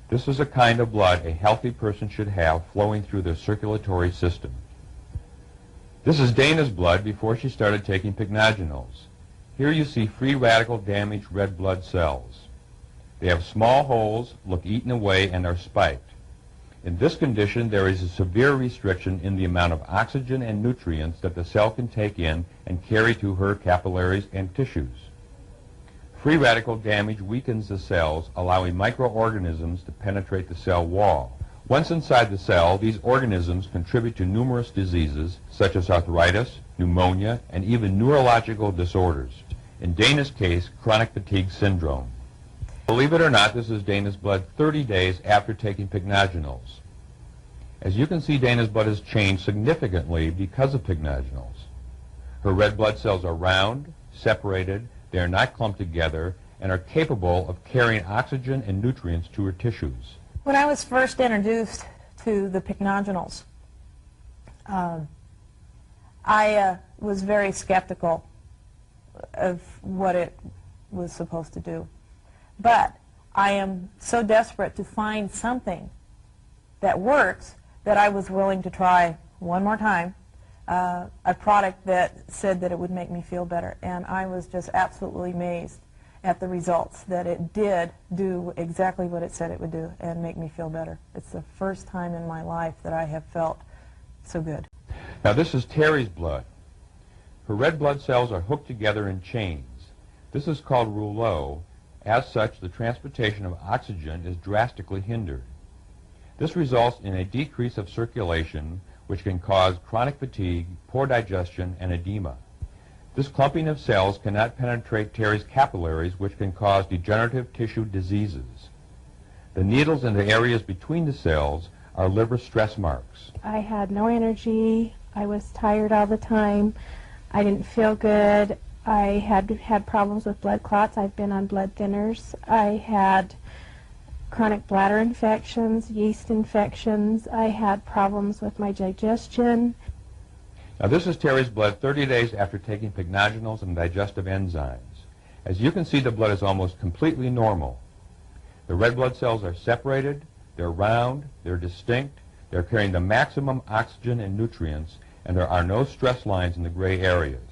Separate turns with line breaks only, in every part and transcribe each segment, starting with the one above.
This is a kind of blood a healthy person should have flowing through their circulatory system. This is Dana's blood before she started taking pycnogenols. Here you see free radical damaged red blood cells. They have small holes, look eaten away, and are spiked. In this condition, there is a severe restriction in the amount of oxygen and nutrients that the cell can take in and carry to her capillaries and tissues. Free radical damage weakens the cells, allowing microorganisms to penetrate the cell wall. Once inside the cell, these organisms contribute to numerous diseases such as arthritis, pneumonia, and even neurological disorders. In Dana's case, chronic fatigue syndrome. Believe it or not, this is Dana's blood 30 days after taking pycnogenols. As you can see, Dana's blood has changed significantly because of pycnogenols. Her red blood cells are round, separated, they are not clumped together, and are capable of carrying oxygen and nutrients to her tissues.
When I was first introduced to the pycnogenols, I was very skeptical of what it was supposed to do. But I am so desperate to find something that works that I was willing to try one more time a product that said that it would make me feel better. And I was just absolutely amazed at the results, that it did do exactly what it said it would do and make me feel better. It's the first time in my life that I have felt so good.
Now this is Terry's blood. Her red blood cells are hooked together in chains. This is called rouleau. As such, the transportation of oxygen is drastically hindered. This results in a decrease of circulation, which can cause chronic fatigue, poor digestion, and edema. This clumping of cells cannot penetrate Terry's capillaries, which can cause degenerative tissue diseases. The needles in the areas between the cells are liver stress marks.
I had no energy. I was tired all the time. I didn't feel good. I had problems with blood clots. I've been on blood thinners. I had chronic bladder infections, yeast infections. I had problems with my digestion.
Now this is Terry's blood 30 days after taking pycnogenols and digestive enzymes. As you can see, the blood is almost completely normal. The red blood cells are separated, they're round, they're distinct, they're carrying the maximum oxygen and nutrients, and there are no stress lines in the gray areas.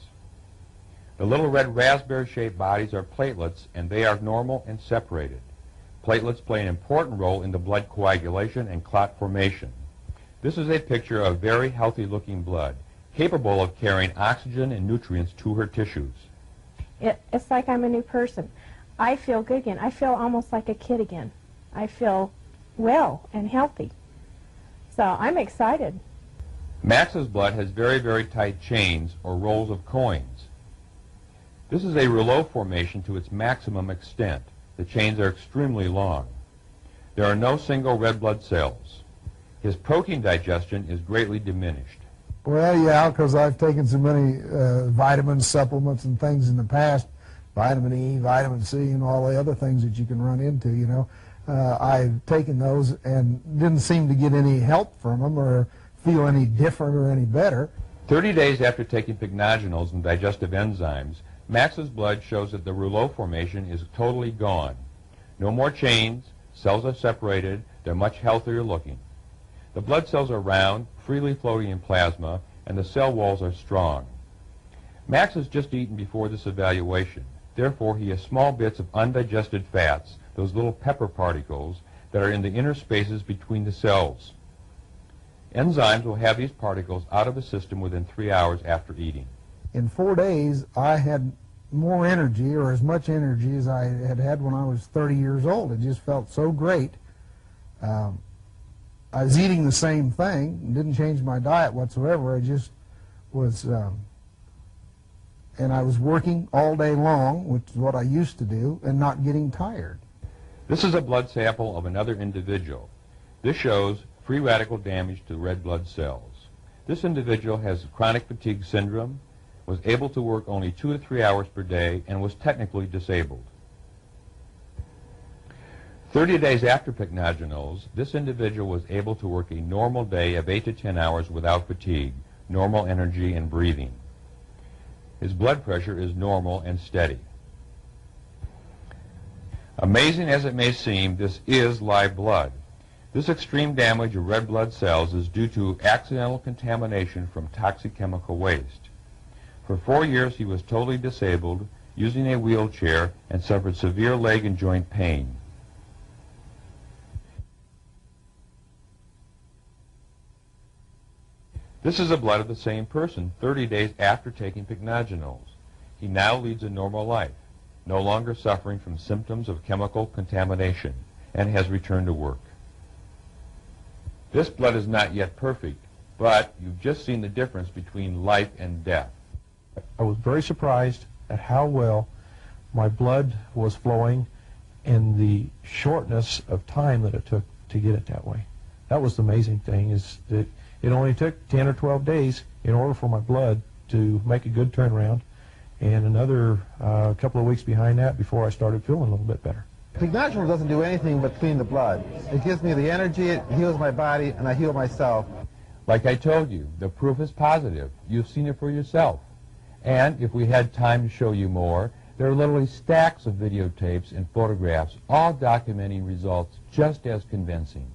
The little red raspberry-shaped bodies are platelets, and they are normal and separated. Platelets play an important role in the blood coagulation and clot formation. This is a picture of very healthy-looking blood, capable of carrying oxygen and nutrients to her tissues.
It's like I'm a new person. I feel good again. I feel almost like a kid again. I feel well and healthy. So I'm excited.
Max's blood has very, very tight chains, or rolls of coins. This is a rouleau formation to its maximum extent. The chains are extremely long. There are no single red blood cells. His protein digestion is greatly diminished.
Well, yeah, because I've taken so many vitamins, supplements, and things in the past, vitamin E, vitamin C, and all the other things that you can run into, you know. I've taken those and didn't seem to get any help from them or feel any different or any better.
30 days after taking pycnogenols and digestive enzymes, Max's blood shows that the rouleau formation is totally gone. No more chains, cells are separated, they're much healthier looking. The blood cells are round, freely floating in plasma, and the cell walls are strong. Max has just eaten before this evaluation. Therefore, he has small bits of undigested fats, those little pepper particles, that are in the inner spaces between the cells. Enzymes will have these particles out of the system within 3 hours after eating.
In 4 days, I had more energy, or as much energy as I had had when I was 30 years old. It just felt so great. I was eating the same thing, and didn't change my diet whatsoever. I just was, and I was working all day long, which is what I used to do, and not getting tired.
This is a blood sample of another individual. This shows free radical damage to red blood cells. This individual has chronic fatigue syndrome, was able to work only 2 to 3 hours per day, and was technically disabled. 30 days after pycnogenols, this individual was able to work a normal day of 8 to 10 hours without fatigue, normal energy and breathing. His blood pressure is normal and steady. Amazing as it may seem, this is live blood. This extreme damage of red blood cells is due to accidental contamination from toxic chemical waste. For 4 years he was totally disabled, using a wheelchair, and suffered severe leg and joint pain. This is the blood of the same person 30 days after taking pycnogenols. He now leads a normal life, no longer suffering from symptoms of chemical contamination, and has returned to work. This blood is not yet perfect, but you've just seen the difference between life and death.
I was very surprised at how well my blood was flowing and the shortness of time that it took to get it that way. That was the amazing thing, is that it only took 10 or 12 days in order for my blood to make a good turnaround, and another couple of weeks behind that before I started feeling a little bit better.
Pycnogenol doesn't do anything but clean the blood. It gives me the energy, it heals my body, and I heal myself.
Like I told you, the proof is positive. You've seen it for yourself. And if we had time to show you more, there are literally stacks of videotapes and photographs, all documenting results just as convincing.